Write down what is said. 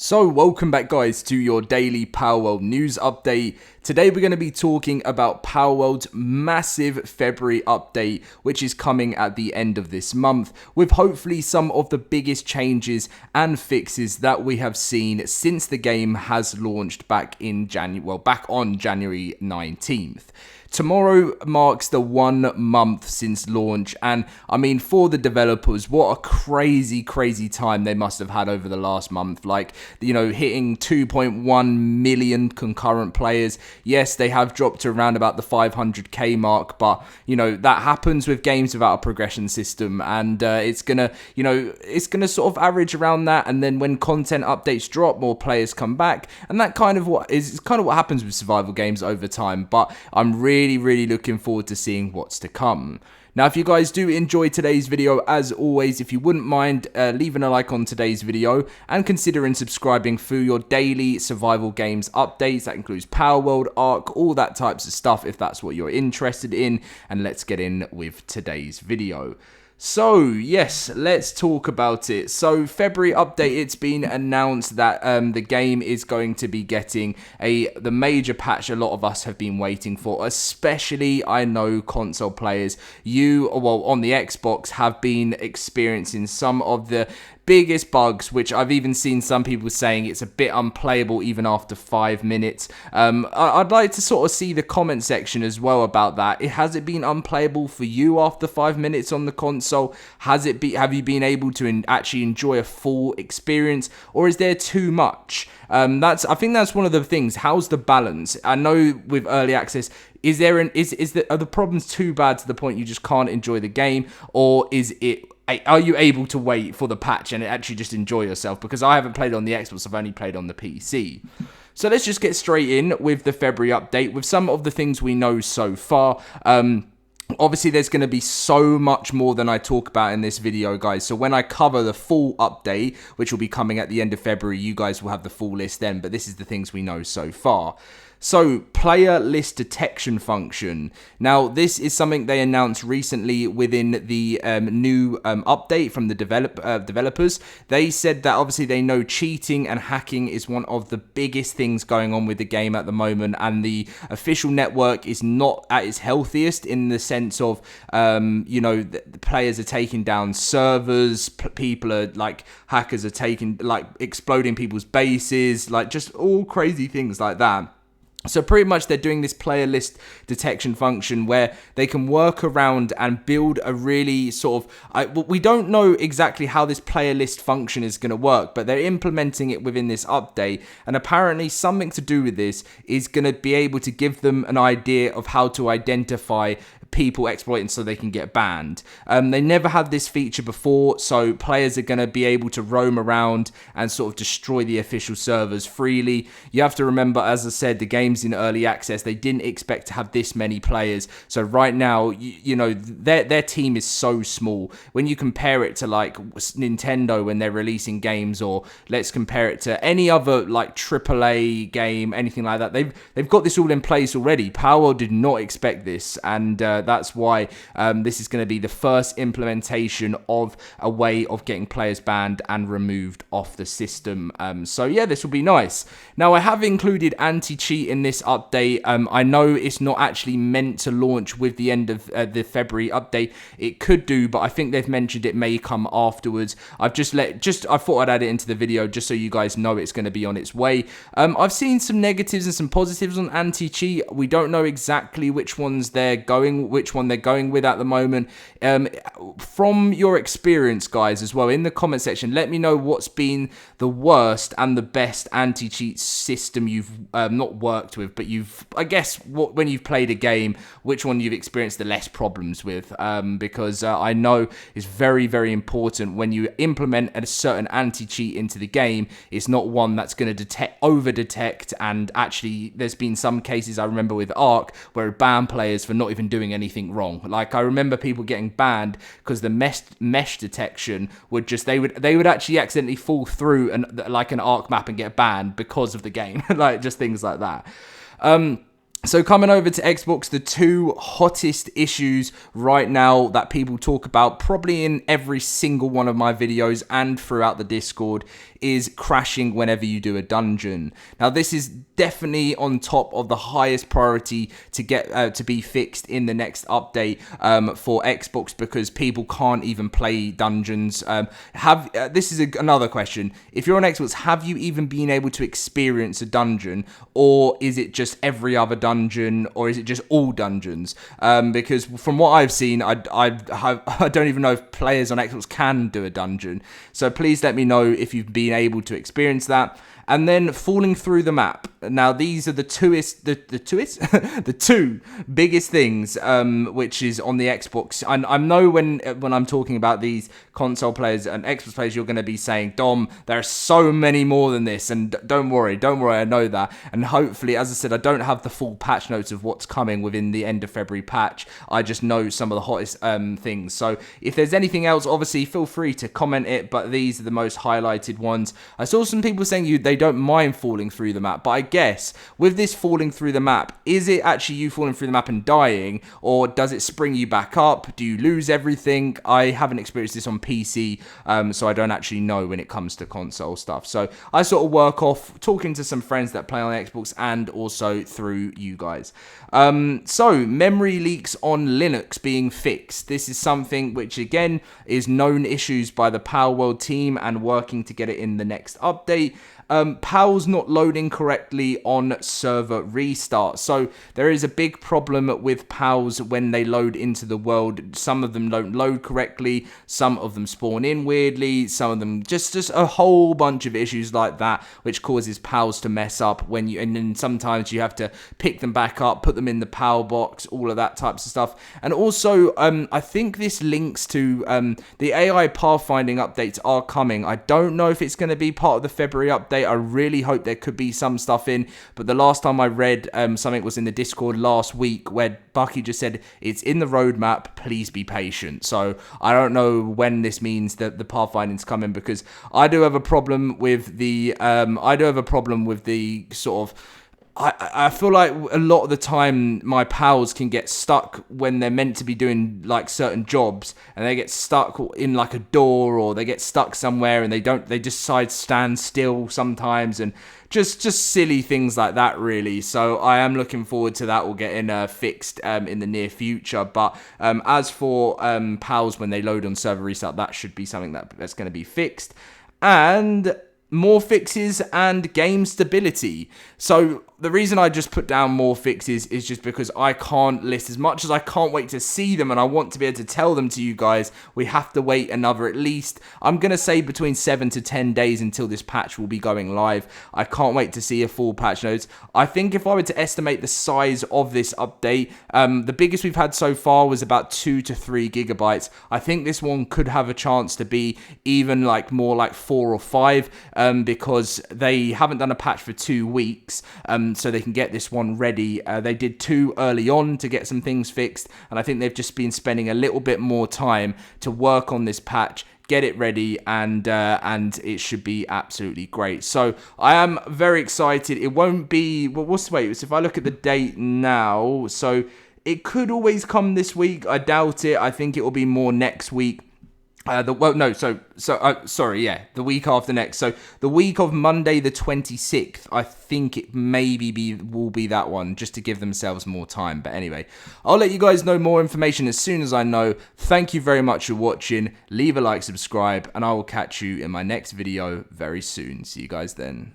So welcome back guys to your daily Palworld news update. Today we're going to be talking about Palworld's massive February update, which is coming at the end of this month, with hopefully some of the biggest changes and fixes that we have seen since the game has launched back on January 19th. Tomorrow marks the 1 month since launch, and I mean, for the developers, what a crazy time they must have had over the last month. Like, you know, hitting 2.1 million concurrent players. Yes, they have dropped to around about the 500k mark, but you know, that happens with games without a progression system, and it's gonna sort of average around that. And then when content updates drop, more players come back, and that kind of what happens with survival games over time. But I'm really looking forward to seeing what's to come. Now, if you guys do enjoy today's video, as always, if you wouldn't mind leaving a like on today's video and considering subscribing for your daily survival games updates. That includes Palworld, Ark, all that types of stuff if that's what you're interested in. And let's get in with today's video. So, yes, let's talk about it. So, February update, it's been announced that the game is going to be getting the major patch a lot of us have been waiting for, especially, I know, console players. On the Xbox, have been experiencing some of the biggest bugs, which I've even seen some people saying it's a bit unplayable even after 5 minutes. I'd like to sort of see the comment section as well about that. Has it been unplayable for you after 5 minutes on the console? Have you been able to actually enjoy a full experience, or is there too much? I think that's one of the things. How's the balance? I know with early access, are the problems too bad to the point you just can't enjoy the game, or are you able to wait for the patch and actually just enjoy yourself? Because I haven't played on the Xbox, I've only played on the PC. So let's just get straight in with the February update, with some of the things we know so far. Obviously, there's going to be so much more than I talk about in this video, guys. So when I cover the full update, which will be coming at the end of February, you guys will have the full list then. But this is the things we know so far. So, player list detection function. Now, this is something they announced recently within the new update from the developers. They said that obviously they know cheating and hacking is one of the biggest things going on with the game at the moment, and the official network is not at its healthiest in the sense of, the players are taking down servers, people are hackers are exploding people's bases, just all crazy things like that. So pretty much they're doing this player list detection function where they can work around and build a really we don't know exactly how this player list function is going to work, but they're implementing it within this update. And apparently something to do with this is going to be able to give them an idea of how to identify people exploiting so they can get banned. They never had this feature before, so players are going to be able to roam around and sort of destroy the official servers freely. You have to remember, as I said, the game's in early access. They didn't expect to have this many players. So right now, their team is so small. When you compare it to Nintendo when they're releasing games, or let's compare it to any other AAA game, anything like that, they've got this all in place already. Palworld did not expect this, and that's why this is going to be the first implementation of a way of getting players banned and removed off the system. So yeah, this will be nice. Now, I have included AntiChe in this update. I know it's not actually meant to launch with the end of the February update. It could do, but I think they've mentioned it may come afterwards. I thought I'd add it into the video just so you guys know it's going to be on its way. I've seen some negatives and some positives on AntiChe. We don't know exactly which one they're going with at the moment. From your experience, guys, as well, in the comment section, let me know what's been the worst and the best anti-cheat system you've not worked with, but when you've played a game, which one you've experienced the less problems with, because I know it's very important when you implement a certain anti-cheat into the game. It's not one that's going to over-detect, and actually there's been some cases I remember with Ark where it banned players for not even doing anything wrong. I remember people getting banned because the mesh detection would they would actually accidentally fall through an Ark map and get banned because of the game. Just things like that. So coming over to Xbox, the two hottest issues right now that people talk about probably in every single one of my videos and throughout the Discord is crashing whenever you do a dungeon. Now this is definitely on top of the highest priority to get to be fixed in the next update for Xbox, because people can't even play dungeons. This is another question. If you're on Xbox, have you even been able to experience a dungeon, or is it just every other dungeon, or is it just all dungeons? Because from what I've seen, I don't even know if players on Xbox can do a dungeon. So please let me know if you've been able to experience that. And then falling through the map. Now these are the two biggest things, which is on the Xbox. I know when I'm talking about these console players and Xbox players, you're going to be saying, Dom, there are so many more than this, and don't worry, I know that. And hopefully, as I said, I don't have the full patch notes of what's coming within the end of February patch. I just know some of the hottest things. So if there's anything else, obviously feel free to comment it, but these are the most highlighted ones. I saw some people saying they don't mind falling through the map, but I guess with this falling through the map, is it actually you falling through the map and dying, or does it spring you back up? Do you lose everything? I haven't experienced this on PC, so I don't actually know when it comes to console stuff. So I sort of work off talking to some friends that play on Xbox and also through you guys. So memory leaks on Linux being fixed. This is something which again is known issues by the Palworld team and working to get it in the next update. PAL's not loading correctly on server restart. So there is a big problem with PALs when they load into the world. Some of them don't load correctly, some of them spawn in weirdly, some of them just a whole bunch of issues like that, which causes PALs to mess up and then sometimes you have to pick them back up, put them in the PAL box, all of that types of stuff. And also, I think this links to the AI pathfinding updates are coming. I don't know if it's going to be part of the February update. I really hope there could be some stuff in, but the last time I read something was in the Discord last week where Bucky just said it's in the roadmap, please be patient. So I don't know when this means that the pathfinding's coming, because I do have a problem with the sort of, I feel like a lot of the time my pals can get stuck when they're meant to be doing like certain jobs, and they get stuck in like a door, or they get stuck somewhere and they just decide stand still sometimes, and just silly things like that really. So I am looking forward to that all getting fixed in the near future. But as for pals when they load on server restart, that should be something that's going to be fixed. And more fixes and game stability. So the reason I just put down more fixes is just because I can't list, as much as I can't wait to see them and I want to be able to tell them to you guys, we have to wait another at least, I'm going to say between 7 to 10 days until this patch will be going live. I can't wait to see a full patch notes. I think if I were to estimate the size of this update, the biggest we've had so far was about 2 to 3 gigabytes. I think this one could have a chance to be even like more like 4 or 5, because they haven't done a patch for 2 weeks. So they can get this one ready. They did 2 early on to get some things fixed, and I think they've just been spending a little bit more time to work on this patch, get it ready, and it should be absolutely great. So I am very excited. It won't be, well, what's the wait? So if I look at the date now, so it could always come this week. I doubt it. I think it will be more next week. The week after next. So the week of Monday the 26th, I think it maybe will be that one, just to give themselves more time. But anyway, I'll let you guys know more information as soon as I know. Thank you very much for watching. Leave a like, subscribe, and I will catch you in my next video very soon. See you guys then.